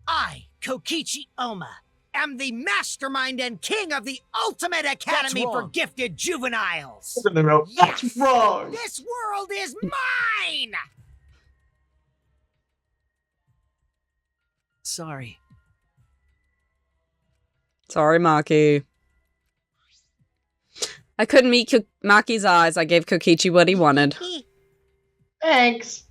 I, Kokichi Oma, am the mastermind and king of the ultimate academy for gifted juveniles. That's wrong. This world is mine! Sorry. Sorry, Maki. I couldn't meet Maki's eyes. I gave Kokichi what he wanted. Thanks.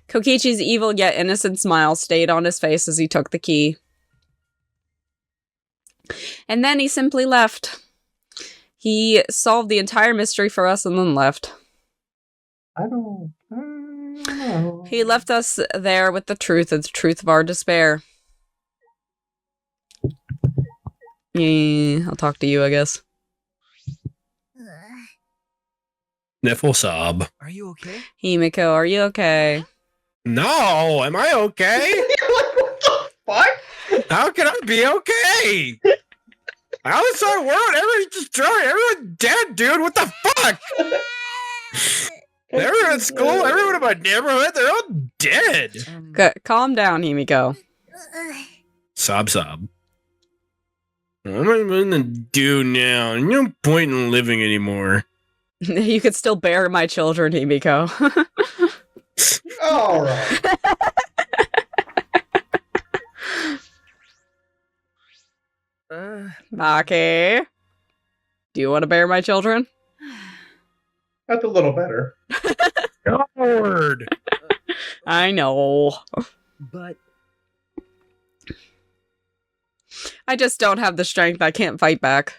Kokichi's evil yet innocent smile stayed on his face as he took the key. And then he simply left. He solved the entire mystery for us and then left. I don't know. He left us there with the truth of our despair. Yeah, I'll talk to you, I guess. Sniffle sob. Are you okay? Himiko, are you okay? No, am I okay? What the fuck? How can I be okay? Outside world, everyone's destroyed, everyone's dead, dude. What the fuck? Everyone at school, everyone in my neighborhood, they're all dead. Calm down, Himiko. Sob. What am I going to do now? No point in living anymore. You could still bear my children, Himiko. All right. Maki, do you want to bear my children? That's a little better. Lord. I know. But I just don't have the strength. I can't fight back.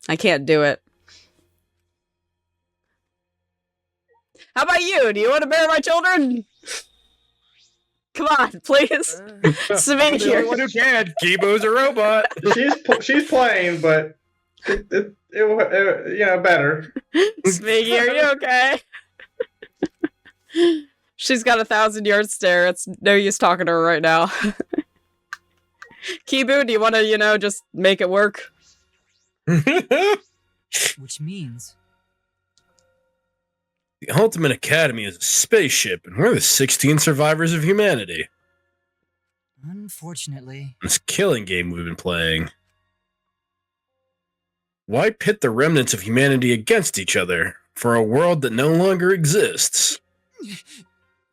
I can't do it. How about you? Do you want to bear my children? Come on, please. Submit The here. only one who can. Kibo's a robot. She's playing, but it better. Smiggy, are you okay? She's got 1,000-yard stare. It's no use talking to her right now. Kibu, do you want to, just make it work? which means The Ultimate Academy is a spaceship, and we're the 16 survivors of humanity. unfortunately, This killing game we've been playing. Why pit the remnants of humanity against each other for a world that no longer exists?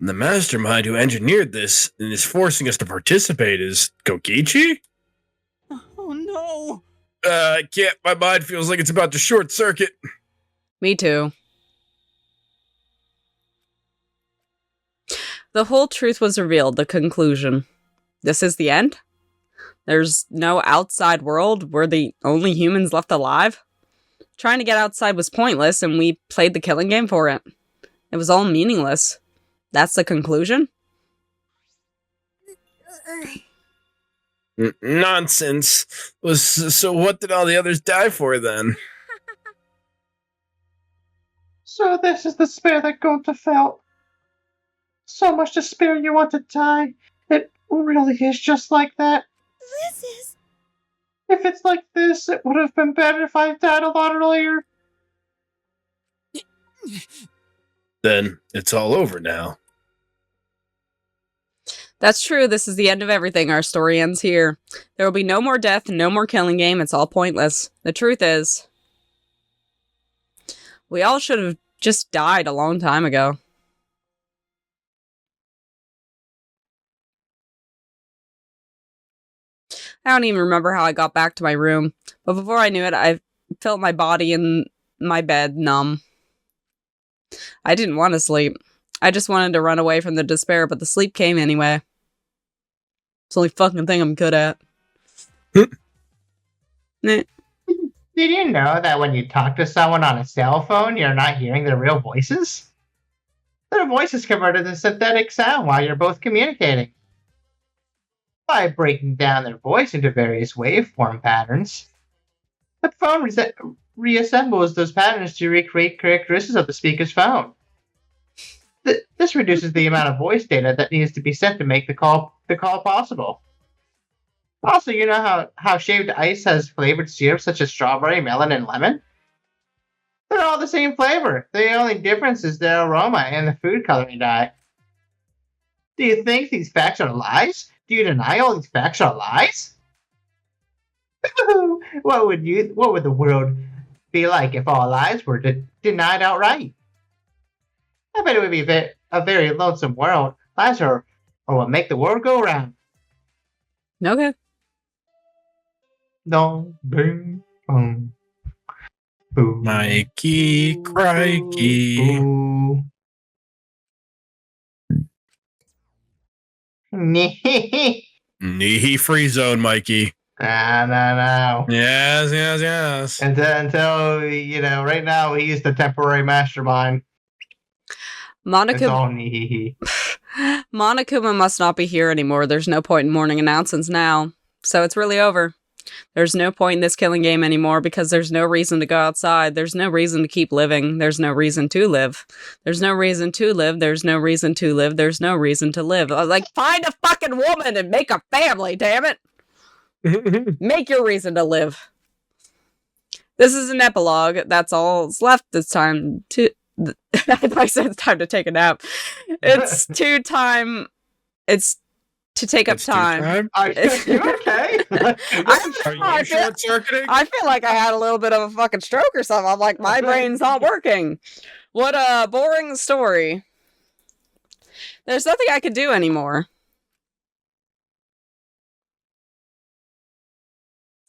And the mastermind who engineered this and is forcing us to participate is Kokichi? oh no. I can't. My mind feels like it's about to short circuit. Me too. The whole truth was revealed, the conclusion. This is the end? There's no outside world? We're the only humans left alive? Trying to get outside was pointless, and we played the killing game for it. It was all meaningless. That's the conclusion? Nonsense. So what did all the others die for then? So this is the despair that Gunta felt. So much despair you want to die. It really is just like that. This is... If it's like this, it would have been better if I died a lot earlier. Then it's all over now. That's true, this is the end of everything. Our story ends here. There will be no more death, no more killing game, it's all pointless. The truth is, we all should have just died a long time ago. I don't even remember how I got back to my room, but before I knew it, I felt my body in my bed numb. I didn't want to sleep. I just wanted to run away from the despair, but the sleep came anyway. It's the only fucking thing I'm good at. Nah. Did you know that when you talk to someone on a cell phone, you're not hearing their real voices? Their voice is converted to synthetic sound while you're both communicating. By breaking down their voice into various waveform patterns, the phone reassembles those patterns to recreate characteristics of the speaker's phone. This reduces the amount of voice data that needs to be sent to make the call possible. Also, you know how shaved ice has flavored syrup such as strawberry, melon, and lemon? They're all the same flavor. The only difference is their aroma and the food coloring dye. Do you think these facts are lies? Do you deny all these facts are lies? What would the world be like if all lies were denied outright? I bet it would be a very lonesome world. Lies are what make the world go round. Okay. No, boom, boom, boom. Mikey, crikey. Boo. Knee free zone, Mikey. No. Yes. Until right now he's the temporary mastermind. It's all Nihihi. Monokuma must not be here anymore. There's no point in morning announcements now. So it's really over. There's no point in this killing game anymore because there's no reason to go outside. There's no reason to keep living. There's no reason to live. There's no reason to live. There's no reason to live. There's no reason to live. I was like, find a fucking woman and make a family, damn it. Make your reason to live. This is an epilogue. That's all that's left. It's time to... I said it's time to take a nap. It's to take up time. Are you okay? Are you short-circuiting? I feel like I had a little bit of a fucking stroke or something. I'm like, my brain's not working. What a boring story. There's nothing I could do anymore.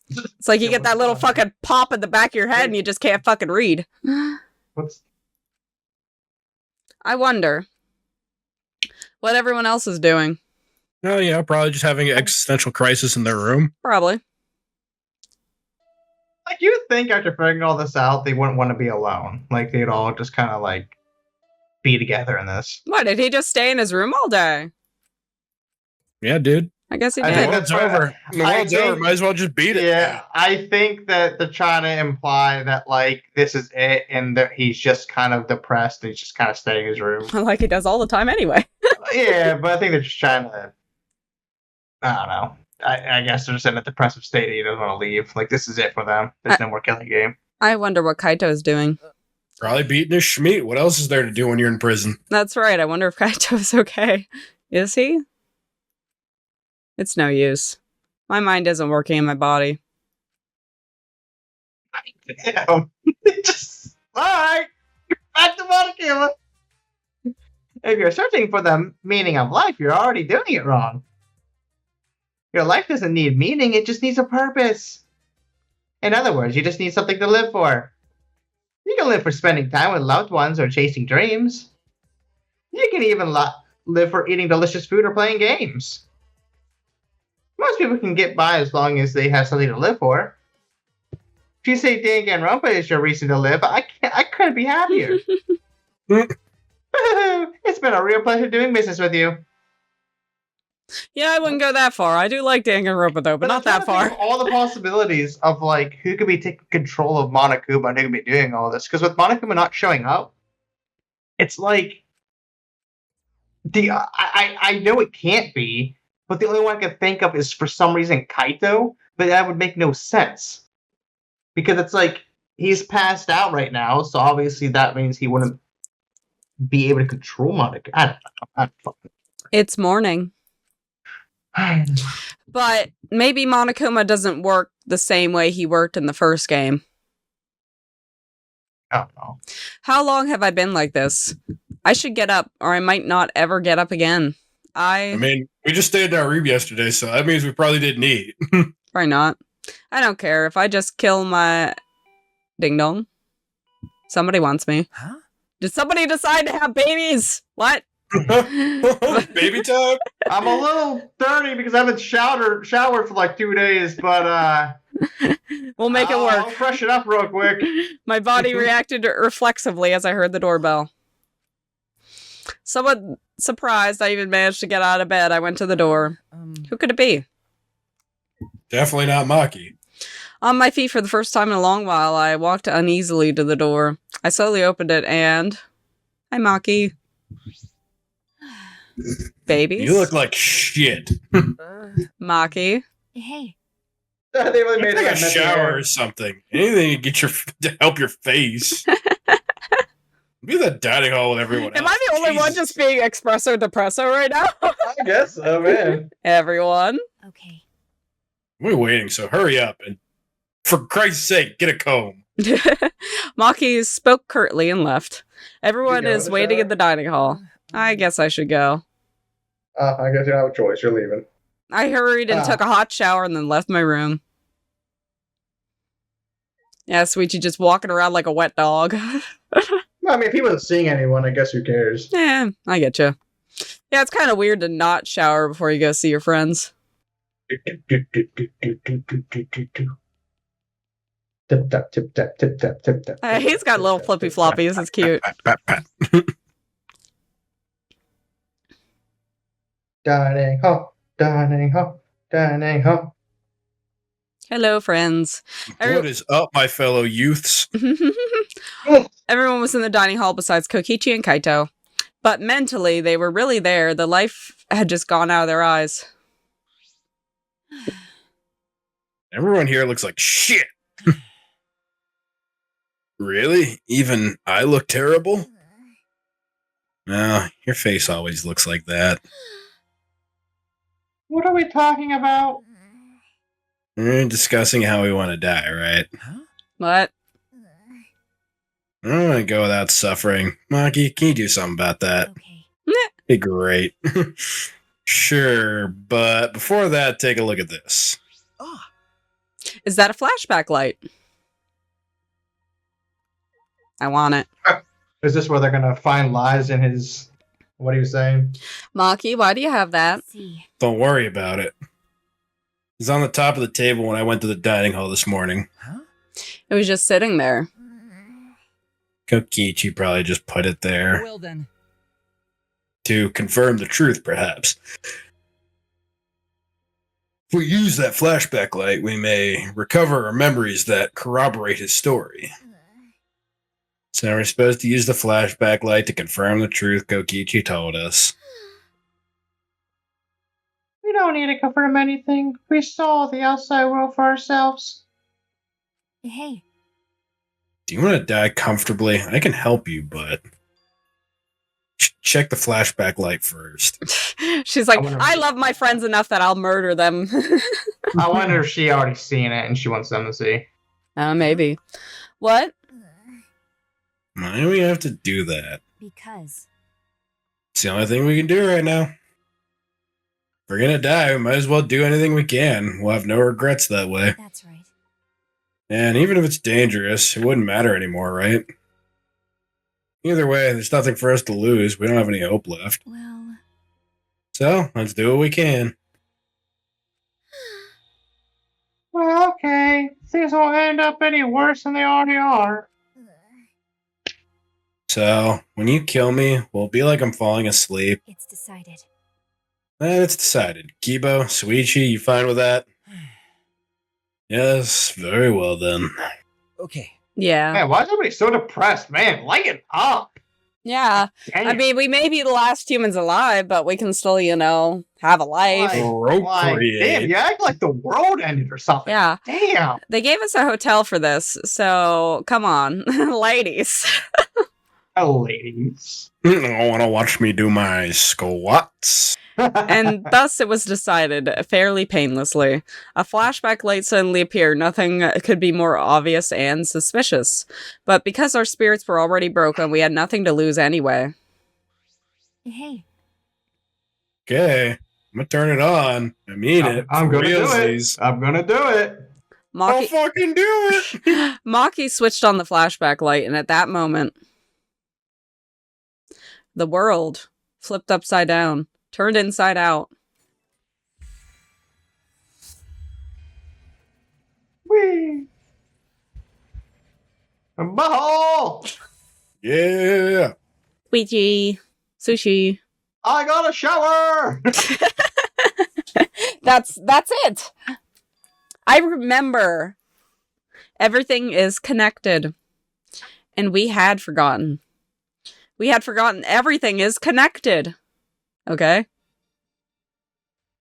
It's like you get that little fucking pop in the back of your head and you just can't fucking read. I wonder what everyone else is doing. Oh, yeah, probably just having an existential crisis in their room. Probably. Like, you would think after figuring all this out, they wouldn't want to be alone. Like, they'd all just kind of, like, be together in this. What, did he just stay in his room all day? Yeah, dude. I guess he I did. think The world's over. The world's over. Might as well just beat it. Yeah, I think that they're trying to imply that, like, this is it, and that he's just kind of depressed, and he's just kind of staying in his room. Like he does all the time anyway. Yeah, but I think they're just trying to... I don't know. I guess they're just in a depressive state and he doesn't want to leave. Like, this is it for them. There's no more killing game. I wonder what Kaito's doing. Probably beating his schmeat. What else is there to do when you're in prison? That's right. I wonder if Kaito's okay. Is he? It's no use. My mind isn't working in my body. Damn. Just... Alright! Back to Monokuma! If you're searching for the meaning of life, you're already doing it wrong. Your life doesn't need meaning, it just needs a purpose. In other words, you just need something to live for. You can live for spending time with loved ones or chasing dreams. You can even live for eating delicious food or playing games. Most people can get by as long as they have something to live for. If you say Danganronpa is your reason to live, I couldn't be happier. It's been a real pleasure doing business with you. Yeah, I wouldn't go that far. I do like Danganronpa though, but not that far. All the possibilities of like who could be taking control of Monokuma and who could be doing all this. Because with Monokuma not showing up, it's like I know it can't be, but the only one I can think of is for some reason Kaito, but that would make no sense. Because it's like he's passed out right now, so obviously that means he wouldn't be able to control Monokuma. I don't know. It's morning. But maybe Monokuma doesn't work the same way he worked in the first game. I don't know. How long have I been like this? I should get up, or I might not ever get up again. I mean, we just stayed in our room yesterday, so that means we probably didn't eat. Probably not. I don't care. If I just kill my ding-dong, somebody wants me. Huh? Did somebody decide to have babies? What? Baby time? I'm a little dirty because I haven't showered for like 2 days, but we'll make it work. I'll freshen up real quick. My body reacted reflexively as I heard the doorbell. Somewhat surprised I even managed to get out of bed, I went to the door. Who could it be? Definitely not Maki. On my feet for the first time in a long while, I walked uneasily to the door. I slowly opened it and... Hi, Maki. Babies? You look like shit. Maki. Hey. They really made Take it a shower or something. Anything to get to help your face. Be the dining hall with everyone else. Am I the only one just being espresso depresso right now? I guess so, man. Everyone. Okay. We're waiting, so hurry up and, for Christ's sake, get a comb. Maki spoke curtly and left. Everyone go is to waiting shower? in the dining hall. I guess I should go. I guess you don't have a choice. You're leaving. I hurried and Ah. took a hot shower and then left my room. Yeah, Sweetie just walking around like a wet dog. I mean, if he wasn't seeing anyone, I guess who cares? Yeah, I get you. Yeah, it's kind of weird to not shower before you go see your friends. Tip tap, tip tap, tip tap, tip tap. He's got little flippy floppies. It's cute. Pat, pat. Dining hall, dining hall, dining hall. Hello, friends. What is up, my fellow youths? Everyone was in the dining hall besides Kokichi and Kaito. But mentally, they were really there. The life had just gone out of their eyes. Everyone here looks like shit. Really? Even I look terrible? No, your face always looks like that. What are we talking about? We're discussing how we want to die, right? What? I don't want to go without suffering. Maki, can you do something about that? Okay. Be great. Sure, but before that, take a look at this. Is that a flashback light? I want it. Is this where they're gonna find lies in his? What are you saying? Maki, why do you have that? Let's see. Don't worry about it. It's on the top of the table when I went to the dining hall this morning. It was just sitting there. Kokichi probably just put it there. Well then. To confirm the truth, perhaps. If we use that flashback light, we may recover our memories that corroborate his story. So we're supposed to use the flashback light to confirm the truth Kokichi told us. We don't need to confirm anything. We saw the outside world for ourselves. Hey. Do you want to die comfortably? I can help you, but check the flashback light first. She's like, I wonder- I love my friends enough that I'll murder them. I wonder if she already seen it and she wants them to see. Maybe. What? Why do we have to do that? Because. It's the only thing we can do right now. If we're gonna die, we might as well do anything we can. We'll have no regrets that way. That's right. And even if it's dangerous, it wouldn't matter anymore, right? Either way, there's nothing for us to lose. We don't have any hope left. Well. So, let's do what we can. Well, okay. Things won't end up any worse than they already are. So, when you kill me, will it be like I'm falling asleep? It's decided. It's decided. Kibo, Suichi, you fine with that? Yes, very well then. Okay. Yeah. Man, why is everybody so depressed? Man, lighten up. Yeah. Damn. I mean, we may be the last humans alive, but we can still, have a life. Like, damn, you act like the world ended or something. Yeah. Damn. They gave us a hotel for this, so come on, ladies. Oh, ladies. I want to watch me do my squats. And thus it was decided, fairly painlessly. A flashback light suddenly appeared. Nothing could be more obvious and suspicious. But because our spirits were already broken, we had nothing to lose anyway. Hey. Okay, I'm gonna turn it on. I mean it. I'm for gonna do realsies. it. I'm gonna do it. I'll Maki, fucking do it. Maki switched on the flashback light, and at that moment, the world flipped upside down, turned inside out. Whee! Butthole! Yeah. Ouija, sushi. I got a shower! That's it. I remember everything is connected. And we had forgotten. We had forgotten everything is connected. Okay?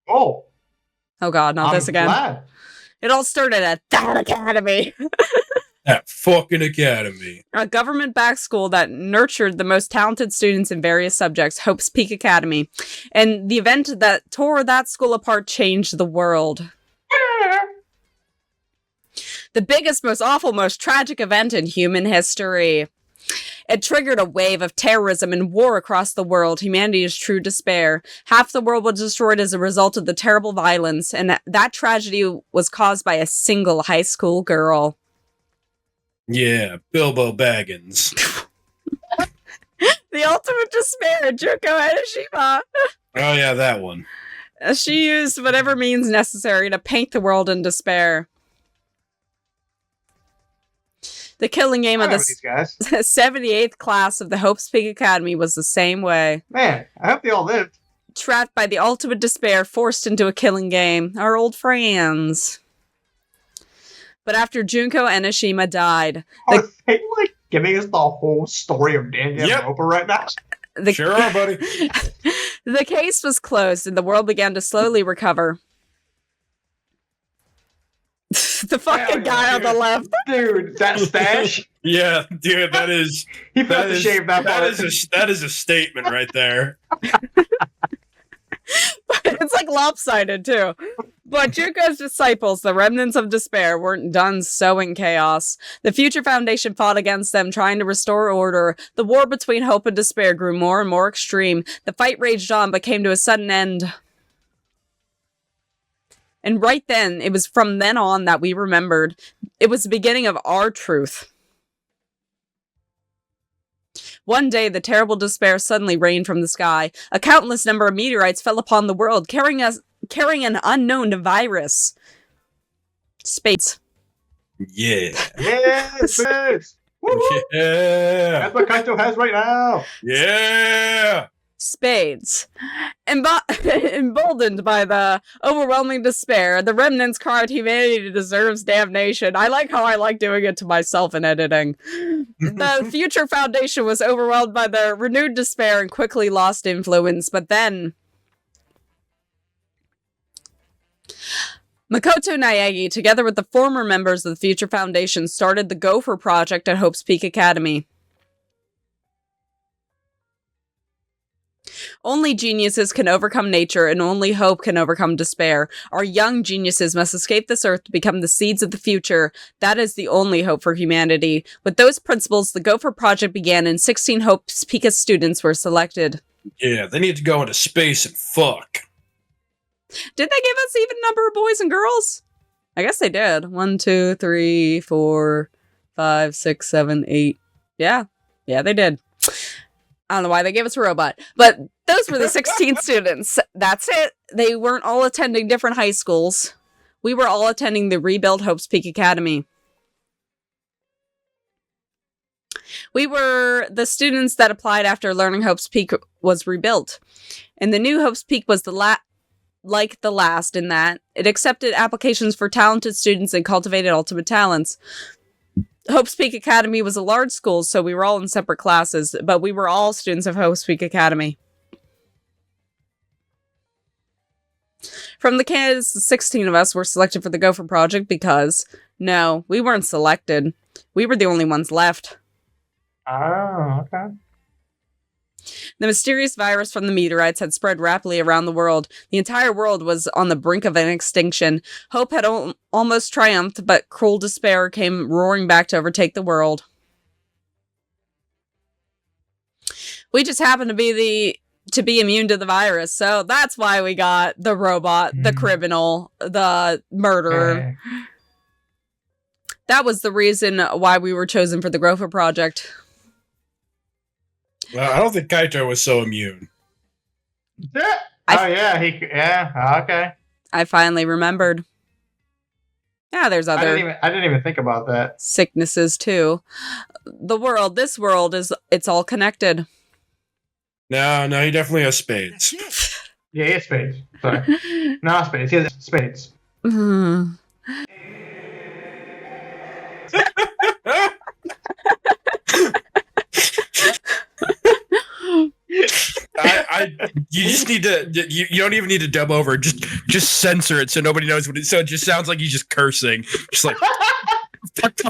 Oh. Oh god, not this again. Glad. It all started at that academy. That fucking academy. A government-backed school that nurtured the most talented students in various subjects, Hope's Peak Academy. And the event that tore that school apart changed the world. The biggest, most awful, most tragic event in human history. It triggered a wave of terrorism and war across the world, humanity's true despair. Half the world was destroyed as a result of the terrible violence, and that tragedy was caused by a single high school girl. Yeah, Bilbo Baggins. The ultimate despair, Junko Enoshima. Oh yeah, that one. She used whatever means necessary to paint the world in despair. The killing game of the these guys. 78th class of the Hope's Peak Academy was the same way. Man, I hope they all lived. Trapped by the ultimate despair, forced into a killing game. Our old friends. But after Junko Enoshima died... Are they, like, giving us the whole story of Danganronpa right now? Sure are, buddy. The case was closed, and the world began to slowly recover. The fucking guy on the left. Dude, that stash? Yeah, dude, that is... He forgot to shave that part. That is a statement right there. It's like lopsided, too. But Junko's disciples, the remnants of despair, weren't done sowing chaos. The Future Foundation fought against them, trying to restore order. The war between hope and despair grew more and more extreme. The fight raged on, but came to a sudden end. And right then, it was from then on that we remembered. It was the beginning of our truth. One day, the terrible despair suddenly rained from the sky. A countless number of meteorites fell upon the world, carrying an unknown virus. Spades. Yeah. Yeah, spades! Woo-hoo! Yeah. That's what Kaito has right now! Yeah. Spades. Emboldened by the overwhelming despair, the remnants cried humanity deserves damnation. I like how I like doing it to myself in editing. The Future Foundation was overwhelmed by the renewed despair and quickly lost influence, but then... Makoto Naegi, together with the former members of the Future Foundation, started the Gopher Project at Hope's Peak Academy. Only geniuses can overcome nature, and only hope can overcome despair. Our young geniuses must escape this earth to become the seeds of the future. That is the only hope for humanity. With those principles, the Gopher Project began, and 16 Hope's Peak students were selected. Yeah, they need to go into space and fuck. Did they give us even number of boys and girls? I guess they did. 1, 2, 3, 4, 5, 6, 7, 8. Yeah, they did. I don't know why they gave us a robot, but those were the 16 students. That's it. They weren't all attending different high schools. We were all attending the rebuilt Hope's Peak Academy. We were the students that applied after learning Hope's Peak was rebuilt. And the new Hope's Peak was like the last in that it accepted applications for talented students and cultivated ultimate talents. Hope's Peak Academy was a large school, so we were all in separate classes, but we were all students of Hope's Peak Academy. From the kids, 16 of us were selected for the Gopher Project because, no, we weren't selected. We were the only ones left. Oh, okay. The mysterious virus from the meteorites had spread rapidly around the world. The entire world was on the brink of an extinction. Hope had almost triumphed, but cruel despair came roaring back to overtake the world. We just happened to be immune to the virus, so that's why we got the robot, the criminal, the murderer. That was the reason why we were chosen for the Gopher Project. Well, I don't think Kaito was so immune. Okay. I finally remembered. Yeah, there's other I didn't even think about that. sicknesses too. This world it's all connected. No, he definitely has spades. Yeah, he has spades. Sorry. Not spades, he has spades. You just need to. You don't even need to dub over. Just censor it so nobody knows what it. So it just sounds like he's just cursing. Just like Fuck.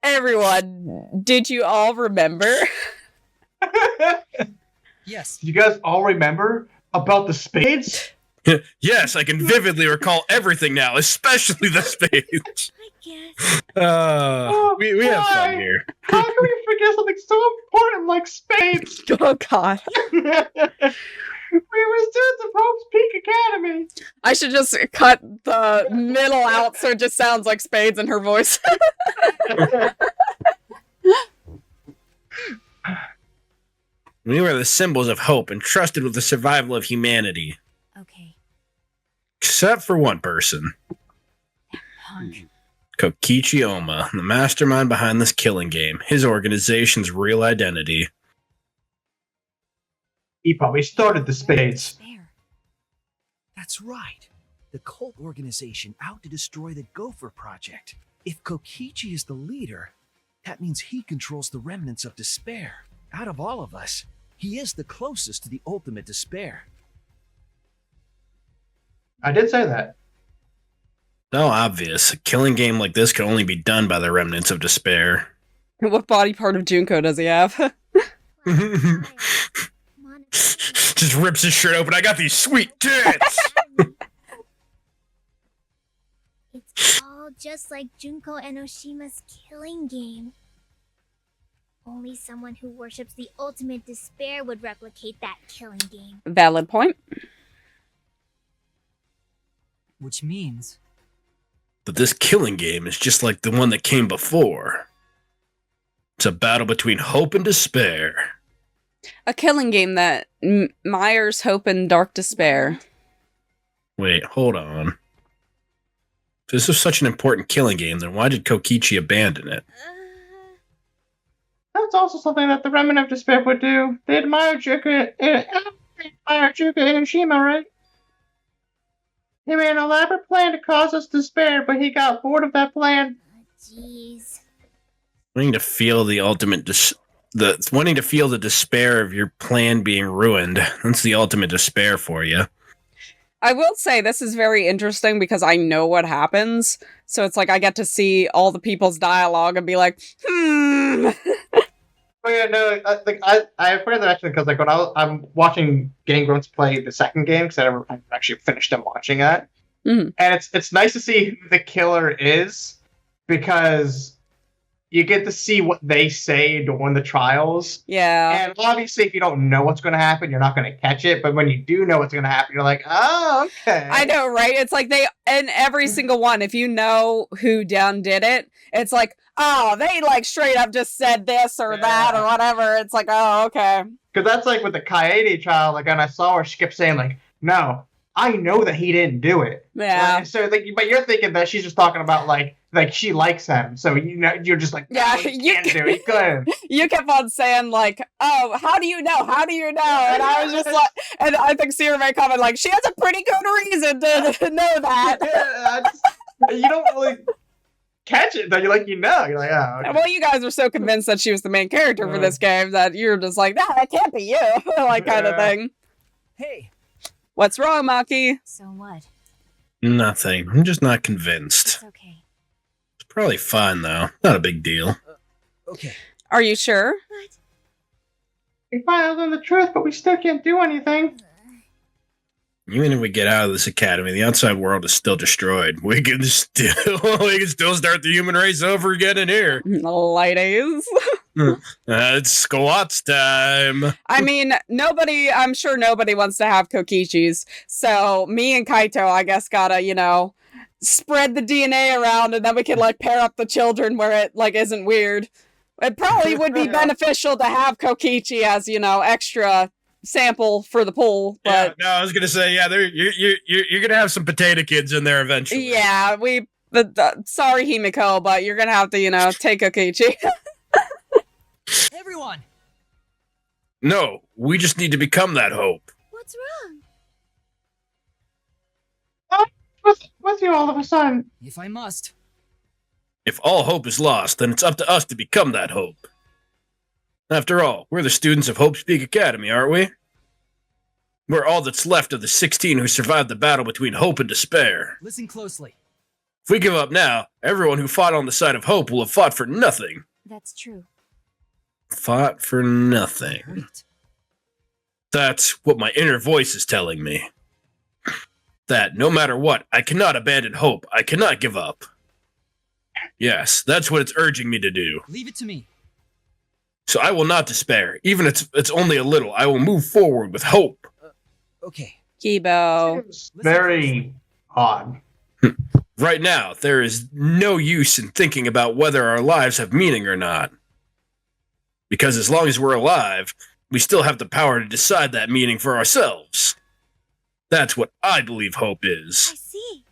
Everyone, did you all remember? Yes. You guys all remember about the spades? Yes, I can vividly recall everything now, especially the spades. I guess. We have fun Why? here. How can we forget something so important like spades? Oh god. We were students of Hope's Peak Academy. I should just cut the middle out so it just sounds like spades in her voice. We were the symbols of hope entrusted with the survival of humanity. Okay. Except for one person. Punk. Kokichi Oma, the mastermind behind this killing game. His organization's real identity. He probably started the spades. Spare. That's right. The cult organization out to destroy the Gopher Project. If Kokichi is the leader, that means he controls the remnants of despair. Out of all of us, he is the closest to the ultimate despair. I did say that. So obvious. A killing game like this can only be done by the remnants of despair. What body part of Junko does he have? Just rips his shirt open. I got these sweet tits! It's all just like Junko Enoshima's killing game. Only someone who worships the ultimate despair would replicate that killing game. Valid point. Which means But this killing game is just like the one that came before. It's a battle between hope and despair. A killing game that mires hope and dark despair. Wait, hold on. If this was such an important killing game, then why did Kokichi abandon it? That's also something that the remnant of despair would do. They admire Juka Enoshima, right? He made an elaborate plan to cause us despair, but he got bored of that plan. Jeez. Wanting to feel the ultimate wanting to feel the despair of your plan being ruined. That's the ultimate despair for you. I will say this is very interesting because I know what happens. So it's like I get to see all the people's dialogue and be like, Oh yeah, no, I forgot to mention because like when I'm watching Game Grunts play the second game because I actually finished them watching that, Mhm. and it's nice to see who the killer is because you get to see what they say during the trials. Yeah. And obviously, if you don't know what's going to happen, you're not going to catch it. But when you do know what's going to happen, you're like, oh, okay. I know, right? It's like they, in every single one, if you know who done did it, it's like, oh, they like straight up just said this or that or whatever. It's like, oh, okay. Because that's like with the Kaede trial, like, and I saw her skip saying, like, no, I know that he didn't do it. Yeah. Like, so, like, but you're thinking that she's just talking about, like she likes him. So, you know, you're just like, no, Yeah, he you- can't do it. He couldn't. You kept on saying like, oh, how do you know? How do you know? And I was just like, and I think Sierra made comment like, she has a pretty good reason to know that. You don't really catch it, though. You're like, you know. You're like, oh, okay. Well, you guys were so convinced that she was the main character for this game that you're just like, nah, that can't be you, like kind of Yeah. thing. hey, What's wrong, Maki? So what? Nothing. I'm just not convinced. It's okay. It's probably fine, though. Not a big deal. okay. Are you sure? We finally learned the truth, but we still can't do anything. Even if we get out of this academy, the outside world is still destroyed. We can still start the human race over again in here. Ladies. It's squats time. I mean, I'm sure nobody wants to have Kokichis. So me and Kaito, I guess, gotta, spread the DNA around and then we can, like, pair up the children where it, like, isn't weird. It probably would be beneficial to have Kokichi as, extra sample for the pool, but Yeah, no, I was gonna say, yeah, you're gonna have some potato kids in there eventually. yeah, sorry, Himiko, but you're gonna have to, take Kokichi. Everyone, No, we just need to become that hope. What's wrong? What's you all of a sudden? if I must. If all hope is lost, then it's up to us to become that hope. After all, we're the students of Hope's Peak Academy, aren't we? We're all that's left of the 16 who survived the battle between hope and despair. Listen closely. If we give up now, everyone who fought on the side of hope will have fought for nothing. That's true. Fought for nothing. Right. That's what my inner voice is telling me. That no matter what, I cannot abandon hope. I cannot give up. Yes, that's what it's urging me to do. Leave it to me. So I will not despair. Even if it's only a little, I will move forward with hope. Okay. Kibo. It's very odd. Right now, there is no use in thinking about whether our lives have meaning or not. Because as long as we're alive, we still have the power to decide that meaning for ourselves. That's what I believe hope I is. see.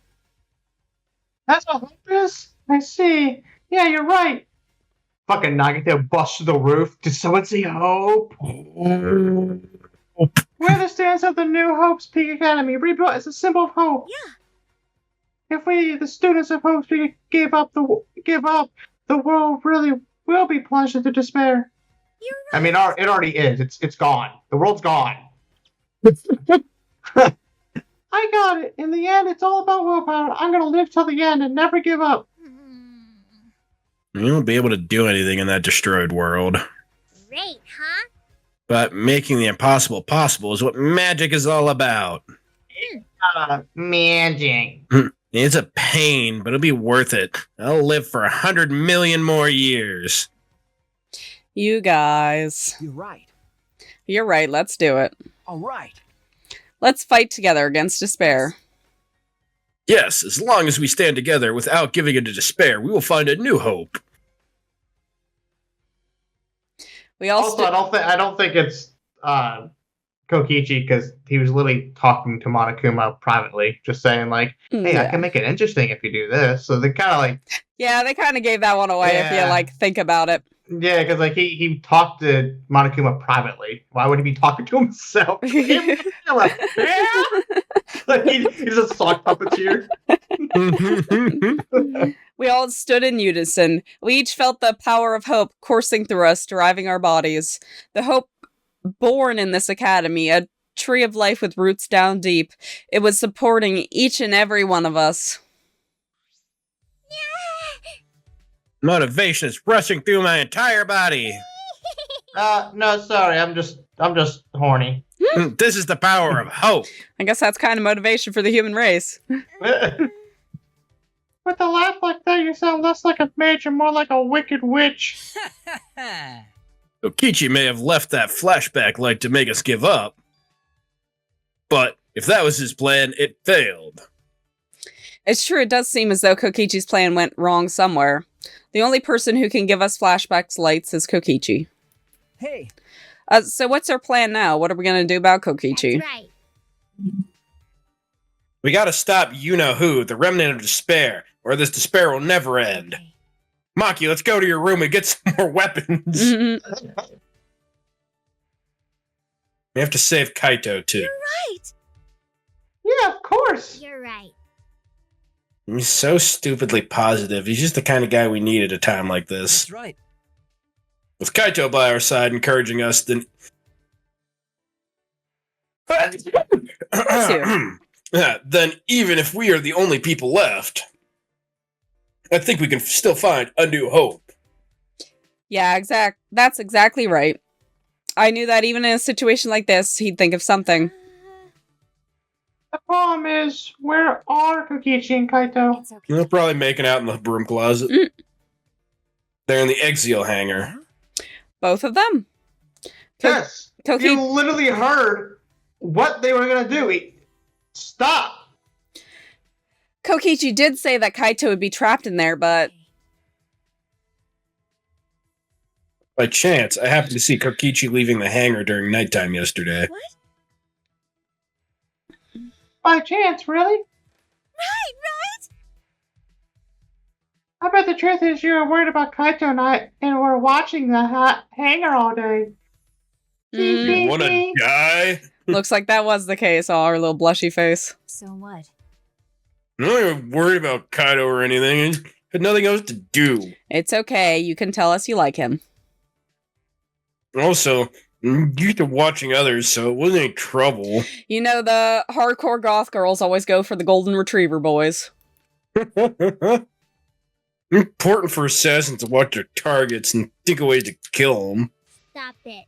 That's what hope is? I see. Yeah, you're right. Fucking Nagito busts through the roof. Did someone see hope? We're the students of the New Hope's Peak Academy, rebuilt as a symbol of hope. Yeah. If we, the students of Hope's Peak, give up, the world really will be plunged into despair. You're I mean, it already is. It's gone. The world's gone. I got it. In the end, it's all about willpower. I'm gonna live till the end and never give up. You won't be able to do anything in that destroyed world. Great, huh? But making the impossible possible is what magic is all about. Magic. It's a pain, but it'll be worth it. I'll live for 100 million more years. You guys. You're right. You're right, let's do it. All right. Let's fight together against despair. Yes, as long as we stand together without giving into despair, we will find a new hope. We all Also, I don't think it's Kokichi, because he was literally talking to Monokuma privately, just saying like, "Hey, I can make it interesting if you do this." So they kind of like, yeah, they kind of gave that one away if you Yeah. like think about it. yeah, because like he talked to Monokuma privately. Why would he be talking to himself? Like, he's a sock puppeteer. We all stood in unison. We each felt the power of hope coursing through us, driving our bodies. The hope born in this academy, a tree of life with roots down deep. It was supporting each and every one of us. Motivation is rushing through my entire body. No, sorry, I'm just horny. This is the power of hope. I guess that's kind of motivation for the human race. With a laugh like that, you sound less like a mage and more like a wicked witch. Okichi may have left that flashback light to make us give up. But if that was his plan, it failed. It's true, it does seem as though Kokichi's plan went wrong somewhere. The only person who can give us flashbacks lights is Kokichi. Hey. So what's our plan now? What are we going to do about Kokichi? That's right. We gotta stop you-know-who, the remnant of despair, or this despair will never end. Okay. Maki, let's go to your room and get some more weapons. Mhm. We have to save Kaito, too. Right. Yeah, of course. You're right. He's so stupidly positive. He's just the kind of guy we need at a time like this. That's right. With Kaito by our side encouraging us, then... then even if we are the only people left, I think we can still find a new hope. Yeah, that's exactly right. I knew that even in a situation like this, he'd think of something. The problem is, where are Kokichi and Kaito? It's okay. They're probably making out in the broom closet. Mm. They're in the exile hangar. Both of them. Yes. Koki- You literally heard what they were gonna do. Stop. Kokichi did say that Kaito would be trapped in there, but By chance, I happened to see Kokichi leaving the hangar during nighttime yesterday. By chance, really? Right. I bet the truth is you were worried about Kaito and were watching the hangar all day. Mm. You wanna die? looks like that was the case. Oh, our little blushy face. So what? I'm not even worried about Kaito or anything. I just had nothing else to do. It's okay. You can tell us you like him. Also, I'm used to watching others, so it wasn't any trouble. You know, the hardcore goth girls always go for the golden retriever boys. Important for assassins to watch their targets and think of ways to kill them. Stop it.